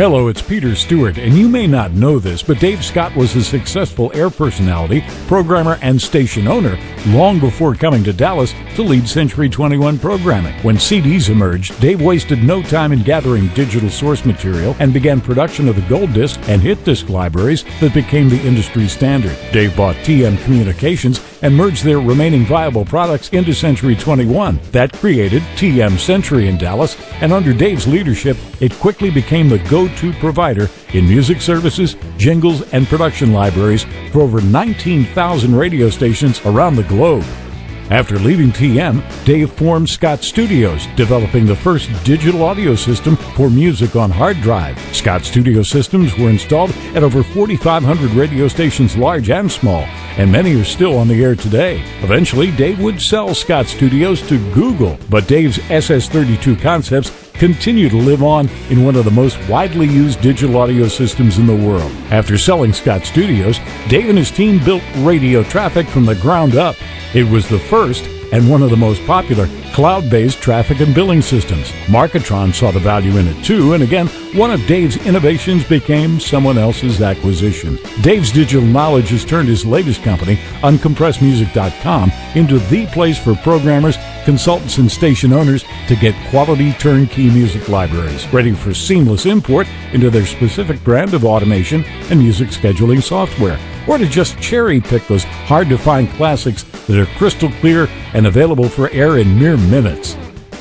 Hello, it's Peter Stewart, and you may not know this, but Dave Scott was a successful air personality, programmer, and station owner long before coming to Dallas to lead Century 21 programming. When CDs emerged, Dave wasted no time in gathering digital source material and began production of the gold disc and hit disc libraries that became the industry standard. Dave bought TM Communications and merged their remaining viable products into Century 21. That created TM Century in Dallas, and under Dave's leadership, it quickly became the go-to provider in music services, jingles, and production libraries for over 19,000 radio stations around the globe. After leaving TM, Dave formed Scott Studios, developing the first digital audio system for music on hard drive. Scott Studio systems were installed at over 4,500 radio stations large and small, and many are still on the air today. Eventually, Dave would sell Scott Studios to Google, but Dave's SS32 concepts continue to live on in one of the most widely used digital audio systems in the world. After selling Scott Studios, Dave and his team built Radio Traffic from the ground up. It was the first and one of the most popular cloud-based traffic and billing systems. Marketron saw the value in it too, and again, one of Dave's innovations became someone else's acquisition. Dave's digital knowledge has turned his latest company, uncompressedmusic.com, into the place for programmers, consultants, and station owners to get quality turnkey music libraries ready for seamless import into their specific brand of automation and music scheduling software, or to just cherry-pick those hard-to-find classics that are crystal clear and available for air in mere minutes.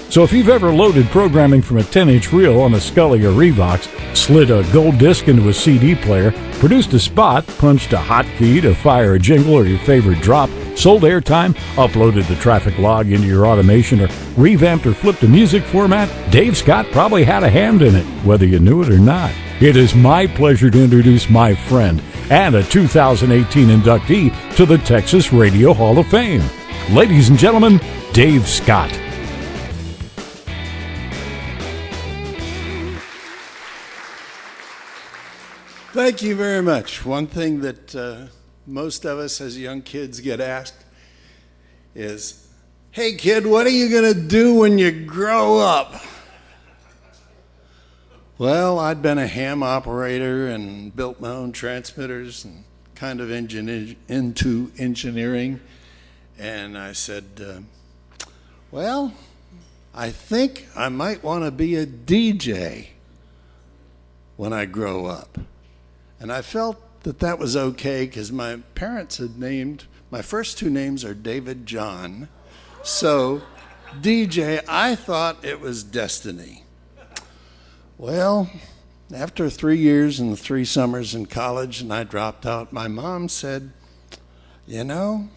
So if you've ever loaded programming from a 10-inch reel on a Scully or Revox, slid a gold disc into a CD player, produced a spot, punched a hotkey to fire a jingle or your favorite drop, sold airtime, uploaded the traffic log into your automation, or revamped or flipped a music format, Dave Scott probably had a hand in it, whether you knew it or not. It is my pleasure to introduce my friend and a 2018 inductee to the Texas Radio Hall of Fame. Ladies and gentlemen, Dave Scott. Thank you very much. One thing that most of us as young kids get asked is, "Hey kid, what are you going to do when you grow up?" Well, I'd been a ham operator and built my own transmitters and kind of into engineering. And I said, well, I think I might want to be a DJ when I grow up. And I felt that that was okay because my parents had named, my first two names are David John. So DJ, I thought it was destiny. Well, after 3 years and 3 summers in college and I dropped out, my mom said, you know,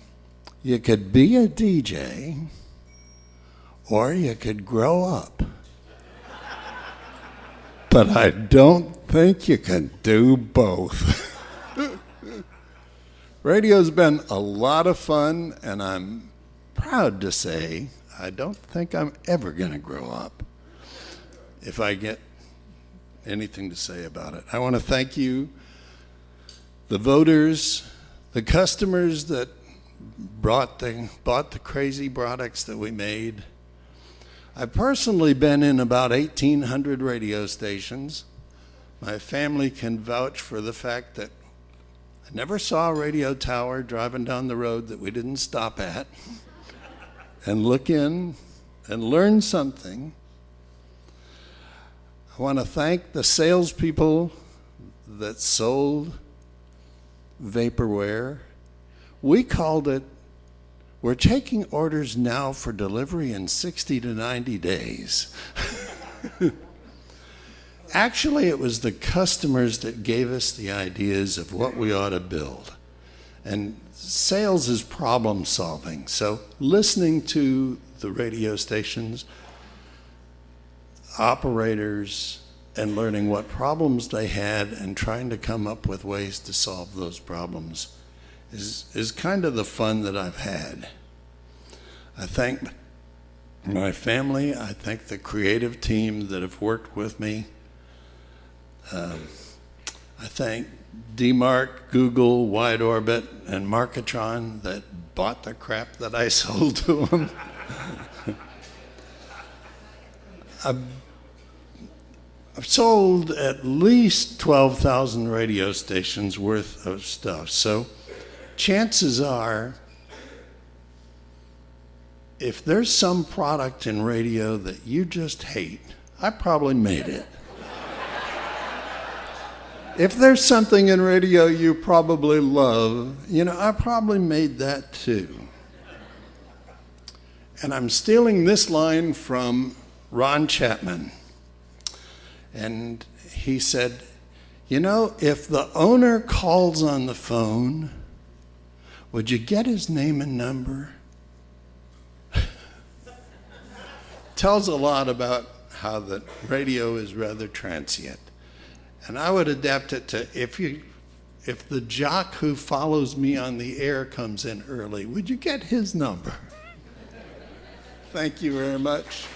you could be a DJ or you could grow up. But I don't think you can do both. Radio's been a lot of fun, and I'm proud to say I don't think I'm ever going to grow up if I get anything to say about it. I want to thank you, the voters, the customers that bought the crazy products that we made. I've personally been in about 1,800 radio stations. My family can vouch for the fact that I never saw a radio tower driving down the road that we didn't stop at and look in and learn something. I want to thank the salespeople that sold vaporware. We called it, we're taking orders now for delivery in 60 to 90 days. Actually, it was the customers that gave us the ideas of what we ought to build. And sales is problem solving. So listening to the radio stations, operators, and learning what problems they had and trying to come up with ways to solve those problems is kind of the fun that I've had. I thank my family. I thank the creative team that have worked with me. I thank DMARC, Google, Wide Orbit, and Marketron that bought the crap that I sold to them. I've sold at least 12,000 radio stations worth of stuff. So chances are, if there's some product in radio that you just hate, I probably made it. If there's something in radio you probably love, I probably made that too. And I'm stealing this line from Ron Chapman. And he said, if the owner calls on the phone, would you get his name and number? Tells a lot about how the radio is rather transient. And I would adapt it to, if the jock who follows me on the air comes in early, would you get his number? Thank you very much.